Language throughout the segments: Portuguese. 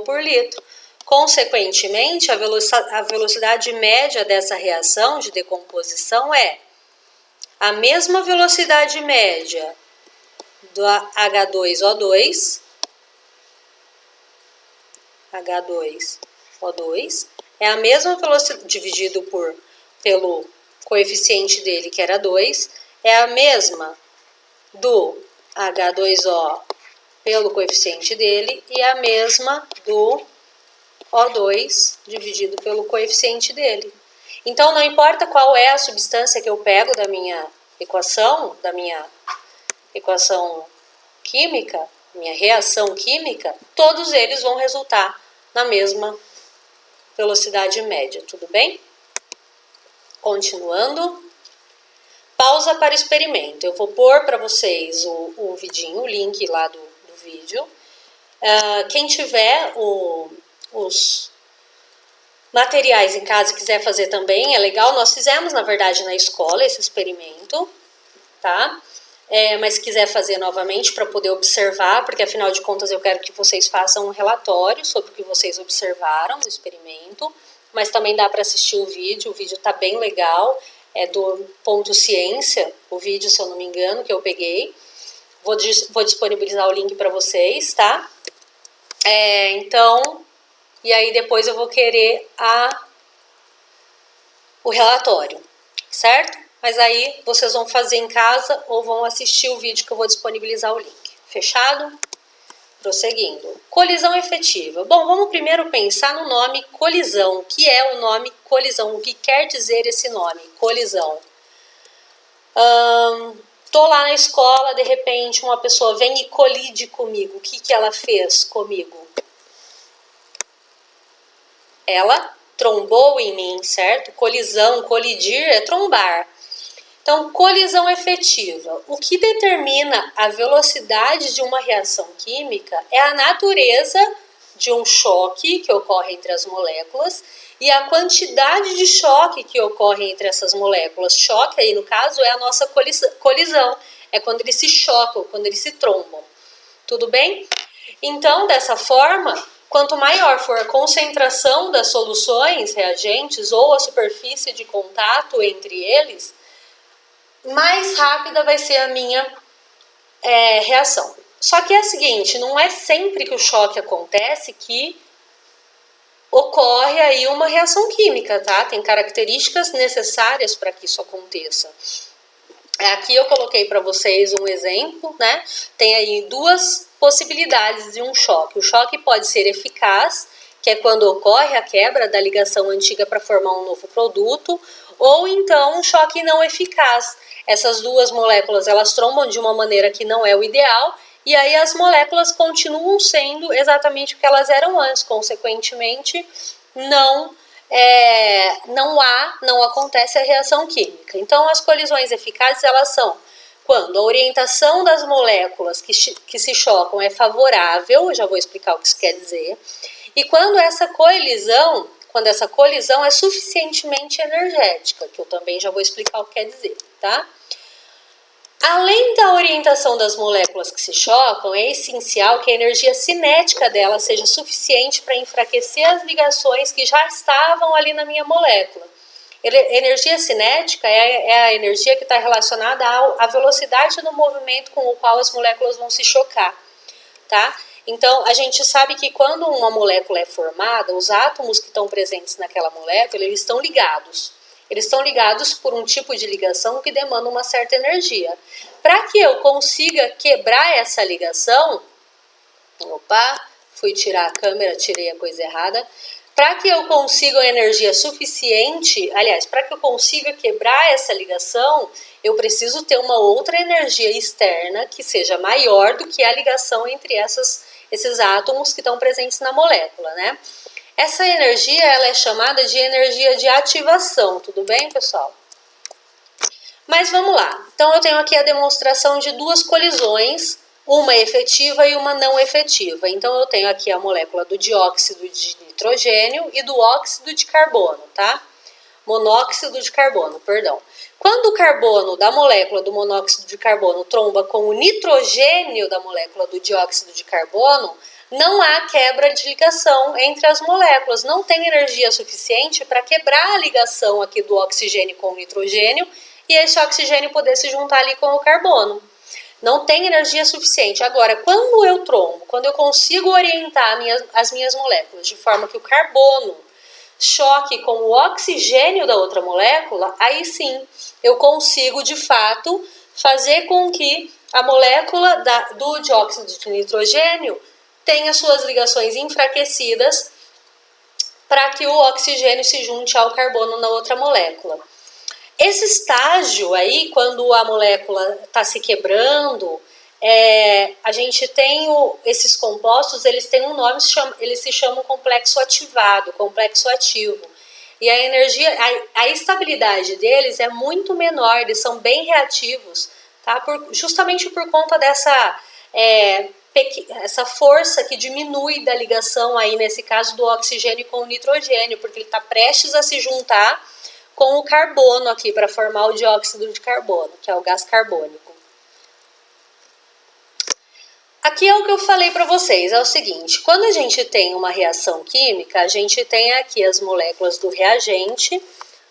por litro. Consequentemente, a velocidade média dessa reação de decomposição é a mesma velocidade média do H2O2 é a mesma velocidade dividido pelo coeficiente dele, que era 2, é a mesma do H2O pelo coeficiente dele e a mesma do O2 dividido pelo coeficiente dele. Então, não importa qual é a substância que eu pego da minha equação química, minha reação química, todos eles vão resultar na mesma velocidade média, tudo bem? Continuando. Pausa para experimento. Eu vou pôr para vocês o vidinho, o link lá do vídeo. Quem tiver os materiais em casa e quiser fazer também, é legal. Nós fizemos, na verdade, na escola esse experimento, tá? Mas se quiser fazer novamente para poder observar, porque afinal de contas eu quero que vocês façam um relatório sobre o que vocês observaram no experimento, mas também dá para assistir o vídeo está bem legal, é do Ponto Ciência, o vídeo, se eu não me engano, que eu peguei. Vou disponibilizar o link para vocês, tá? Então, e aí depois eu vou querer o relatório, certo? Mas aí vocês vão fazer em casa ou vão assistir o vídeo que eu vou disponibilizar o link. Fechado? Prosseguindo. Colisão efetiva. Bom, vamos primeiro pensar no nome colisão. O que é o nome colisão? O que quer dizer esse nome? Colisão. Tô lá na escola, de repente uma pessoa vem e colide comigo. O que ela fez comigo? Ela trombou em mim, certo? Colisão, colidir é trombar. Então, colisão efetiva. O que determina a velocidade de uma reação química é a natureza de um choque que ocorre entre as moléculas e a quantidade de choque que ocorre entre essas moléculas. Choque aí, no caso, é a nossa colisão. É quando eles se chocam, quando eles se trombam. Tudo bem? Então, dessa forma, quanto maior for a concentração das soluções, reagentes ou a superfície de contato entre eles, mais rápida vai ser a minha reação. Só que é o seguinte, não é sempre que o choque acontece que ocorre aí uma reação química, tá? Tem características necessárias para que isso aconteça. Aqui eu coloquei para vocês um exemplo, né? Tem aí duas possibilidades de um choque. O choque pode ser eficaz, que é quando ocorre a quebra da ligação antiga para formar um novo produto, ou então um choque não eficaz. Essas duas moléculas, elas trombam de uma maneira que não é o ideal, e aí as moléculas continuam sendo exatamente o que elas eram antes. Consequentemente, não acontece a reação química. Então, as colisões eficazes, elas são quando a orientação das moléculas que se chocam é favorável, eu já vou explicar o que isso quer dizer, e quando essa colisão é suficientemente energética, que eu também já vou explicar o que quer dizer, tá? Além da orientação das moléculas que se chocam, é essencial que a energia cinética delas seja suficiente para enfraquecer as ligações que já estavam ali na minha molécula. Energia cinética é a energia que está relacionada à velocidade do movimento com o qual as moléculas vão se chocar, tá? Então, a gente sabe que quando uma molécula é formada, os átomos que estão presentes naquela molécula, eles estão ligados. Eles estão ligados por um tipo de ligação que demanda uma certa energia. Para que eu consiga quebrar essa ligação, fui tirar a câmera, tirei a coisa errada. Para que eu consiga energia suficiente, para que eu consiga quebrar essa ligação, eu preciso ter uma outra energia externa que seja maior do que a ligação entre esses átomos que estão presentes na molécula, né? Essa energia, ela é chamada de energia de ativação, tudo bem, pessoal? Mas vamos lá. Então, eu tenho aqui a demonstração de duas colisões, uma efetiva e uma não efetiva. Então, eu tenho aqui a molécula do dióxido de nitrogênio e do óxido de carbono, tá? Monóxido de carbono, perdão. Quando o carbono da molécula do monóxido de carbono tromba com o nitrogênio da molécula do dióxido de carbono, não há quebra de ligação entre as moléculas, não tem energia suficiente para quebrar a ligação aqui do oxigênio com o nitrogênio e esse oxigênio poder se juntar ali com o carbono. Não tem energia suficiente. Agora, quando eu trombo, quando eu consigo orientar as minhas moléculas de forma que o carbono choque com o oxigênio da outra molécula, aí sim eu consigo de fato fazer com que a molécula do dióxido de nitrogênio tenha suas ligações enfraquecidas para que o oxigênio se junte ao carbono na outra molécula. Esse estágio aí, quando a molécula está se quebrando, a gente tem esses compostos, eles têm um nome, eles se chamam complexo ativado, complexo ativo. E a energia, a estabilidade deles é muito menor, eles são bem reativos, tá? Justamente por conta dessa essa força que diminui da ligação aí, nesse caso, do oxigênio com o nitrogênio, porque ele está prestes a se juntar com o carbono aqui para formar o dióxido de carbono, que é o gás carbônico. Aqui é o que eu falei para vocês, é o seguinte, quando a gente tem uma reação química, a gente tem aqui as moléculas do reagente,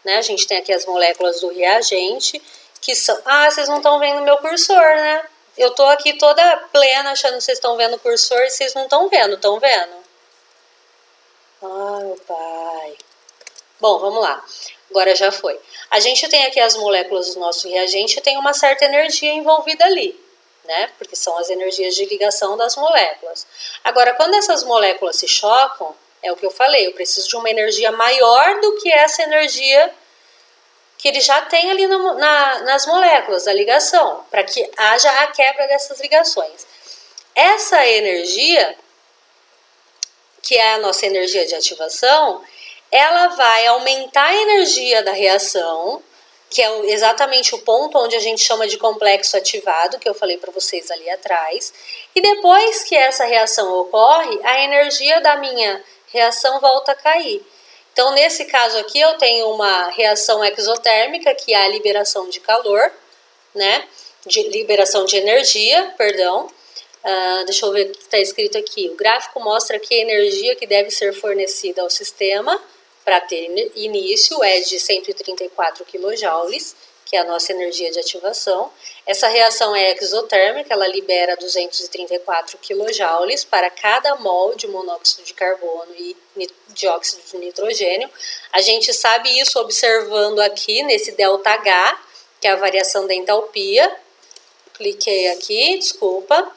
né? A gente tem aqui as moléculas do reagente, que são... Ah, vocês não estão vendo meu cursor, né? Eu tô aqui toda plena achando que vocês estão vendo o cursor e vocês não estão vendo, estão vendo? Ah, meu pai. Bom, vamos lá. Agora já foi. A gente tem aqui as moléculas do nosso reagente e tem uma certa energia envolvida ali, né? Porque são as energias de ligação das moléculas. Agora, quando essas moléculas se chocam, é o que eu falei, eu preciso de uma energia maior do que essa energia que ele já tem ali nas moléculas, a ligação, para que haja a quebra dessas ligações. Essa energia, que é a nossa energia de ativação, ela vai aumentar a energia da reação, que é exatamente o ponto onde a gente chama de complexo ativado, que eu falei para vocês ali atrás. E depois que essa reação ocorre, a energia da minha reação volta a cair. Então, nesse caso aqui, eu tenho uma reação exotérmica, que é a liberação de calor, né? Liberação de energia, perdão. Deixa eu ver o que está escrito aqui. O gráfico mostra que a energia que deve ser fornecida ao sistema para ter início é de 134 kJ, que é a nossa energia de ativação. Essa reação é exotérmica, ela libera 234 kJ para cada mol de monóxido de carbono e dióxido de nitrogênio. A gente sabe isso observando aqui nesse ΔH, que é a variação da entalpia. Cliquei aqui, desculpa.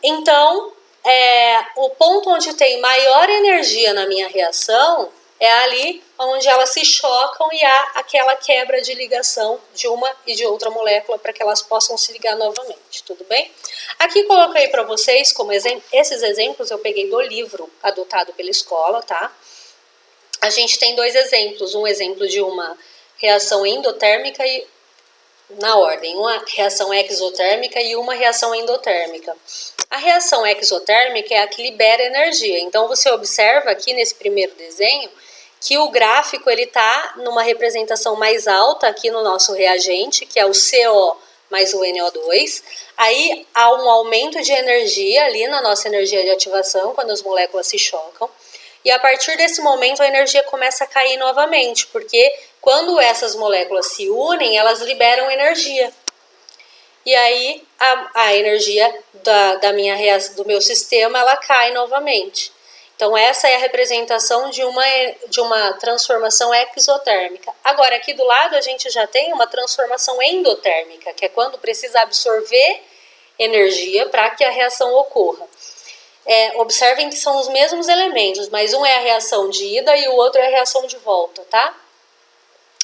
Então, o ponto onde tem maior energia na minha reação é ali onde elas se chocam e há aquela quebra de ligação de uma e de outra molécula para que elas possam se ligar novamente, tudo bem? Aqui coloquei para vocês como exemplo, esses exemplos eu peguei do livro adotado pela escola, tá? A gente tem dois exemplos, um exemplo de uma reação endotérmica e na ordem, uma reação exotérmica e uma reação endotérmica. A reação exotérmica é a que libera energia. Então, você observa aqui nesse primeiro desenho que o gráfico ele está numa representação mais alta aqui no nosso reagente, que é o CO mais o NO2. Aí, há um aumento de energia ali na nossa energia de ativação, quando as moléculas se chocam. E a partir desse momento, a energia começa a cair novamente, porque quando essas moléculas se unem, elas liberam energia. E aí, a energia do meu sistema, ela cai novamente. Então, essa é a representação de uma transformação exotérmica. Agora, aqui do lado, a gente já tem uma transformação endotérmica, que é quando precisa absorver energia para que a reação ocorra. Observem que são os mesmos elementos, mas um é a reação de ida e o outro é a reação de volta, tá?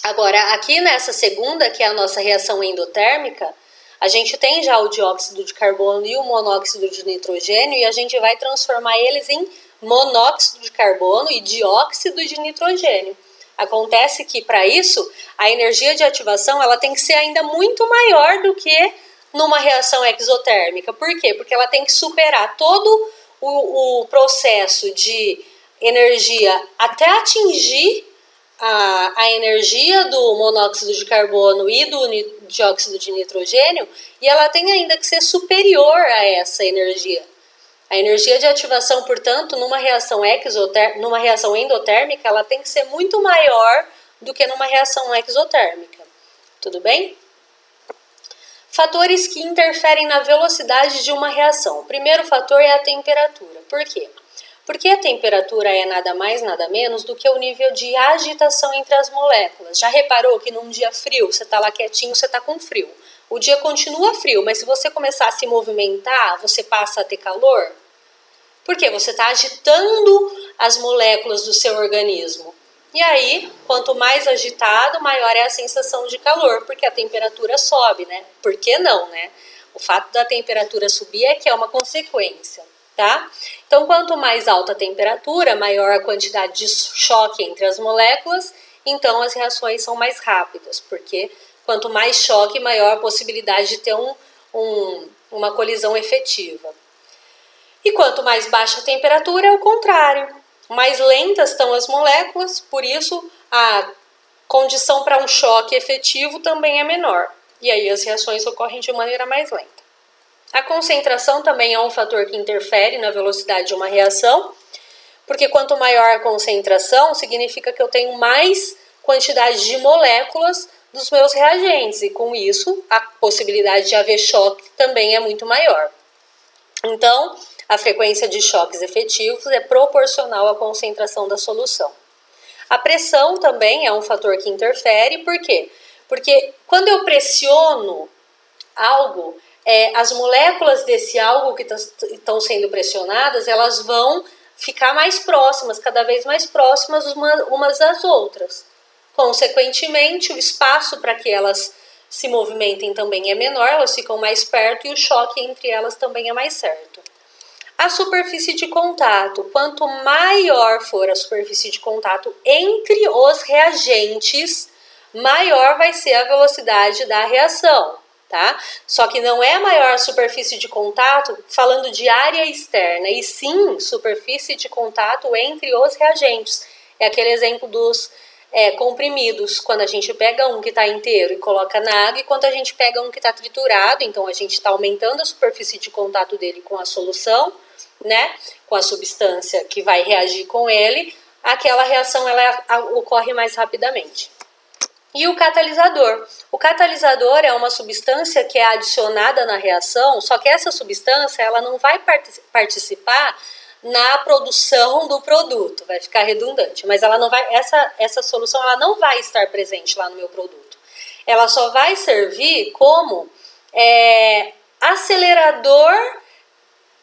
Agora, aqui nessa segunda, que é a nossa reação endotérmica, a gente tem já o dióxido de carbono e o monóxido de nitrogênio e a gente vai transformar eles em monóxido de carbono e dióxido de nitrogênio. Acontece que, para isso, a energia de ativação ela tem que ser ainda muito maior do que numa reação exotérmica. Por quê? Porque ela tem que superar todo o processo de energia até atingir a energia do monóxido de carbono e do dióxido de nitrogênio, e ela tem ainda que ser superior a essa energia A energia de ativação, portanto, numa reação endotérmica, ela tem que ser muito maior do que numa reação exotérmica. Tudo bem? Fatores que interferem na velocidade de uma reação. O primeiro fator é a temperatura. Por quê? Porque a temperatura é nada mais, nada menos do que o nível de agitação entre as moléculas. Já reparou que num dia frio, você está lá quietinho, você está com frio. O dia continua frio, mas se você começar a se movimentar, você passa a ter calor? Por quê? Você está agitando as moléculas do seu organismo. E aí, quanto mais agitado, maior é a sensação de calor, porque a temperatura sobe, né? Por que não, né? O fato da temperatura subir é que é uma consequência, tá? Então, quanto mais alta a temperatura, maior a quantidade de choque entre as moléculas, então as reações são mais rápidas, porque quanto mais choque, maior a possibilidade de ter uma colisão efetiva. E quanto mais baixa a temperatura, é o contrário. Mais lentas estão as moléculas, por isso a condição para um choque efetivo também é menor. E aí as reações ocorrem de maneira mais lenta. A concentração também é um fator que interfere na velocidade de uma reação, porque quanto maior a concentração, significa que eu tenho mais quantidade de moléculas dos meus reagentes, e com isso a possibilidade de haver choque também é muito maior. Então, a frequência de choques efetivos é proporcional à concentração da solução. A pressão também é um fator que interfere, por quê? Porque quando eu pressiono algo, as moléculas desse algo que estão sendo pressionadas, elas vão ficar mais próximas, cada vez mais próximas umas das outras. Consequentemente, o espaço para que elas se movimentem também é menor, elas ficam mais perto e o choque entre elas também é mais certo. A superfície de contato. Quanto maior for a superfície de contato entre os reagentes, maior vai ser a velocidade da reação, tá? Só que não é maior a superfície de contato falando de área externa, e sim superfície de contato entre os reagentes. É aquele exemplo dos comprimidos, quando a gente pega um que está inteiro e coloca na água, e quando a gente pega um que está triturado, então a gente está aumentando a superfície de contato dele com a solução, né, com a substância que vai reagir com ele, aquela reação ela ocorre mais rapidamente. E o catalisador. O catalisador é uma substância que é adicionada na reação, só que essa substância ela não vai participar na produção do produto, vai ficar redundante, mas ela não vai, essa solução ela não vai estar presente lá no meu produto. Ela só vai servir como acelerador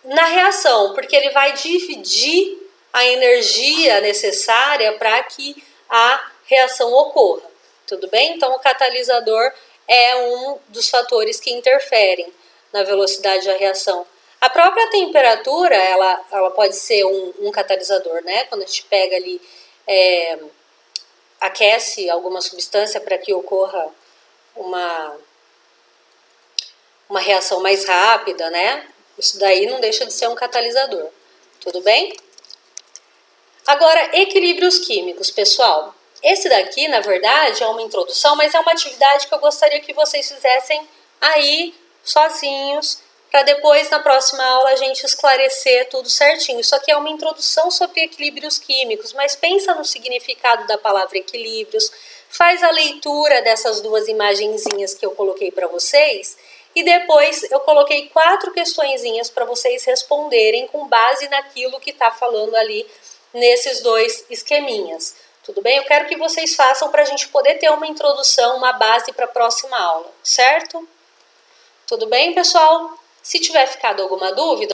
na reação, porque ele vai dividir a energia necessária para que a reação ocorra. Tudo bem? Então, o catalisador é um dos fatores que interferem na velocidade da reação. A própria temperatura, ela pode ser um catalisador, né? Quando a gente pega ali, aquece alguma substância para que ocorra uma reação mais rápida, né? Isso daí não deixa de ser um catalisador. Tudo bem? Agora, equilíbrios químicos, pessoal. Esse daqui, na verdade, é uma introdução, mas é uma atividade que eu gostaria que vocês fizessem aí, sozinhos, para depois, na próxima aula, a gente esclarecer tudo certinho. Isso aqui é uma introdução sobre equilíbrios químicos, mas pensa no significado da palavra equilíbrios, faz a leitura dessas duas imagenzinhas que eu coloquei para vocês, e depois eu coloquei 4 questõezinhas para vocês responderem com base naquilo que está falando ali nesses 2 esqueminhas. Tudo bem? Eu quero que vocês façam para a gente poder ter uma introdução, uma base para a próxima aula, certo? Tudo bem, pessoal? Se tiver ficado alguma dúvida,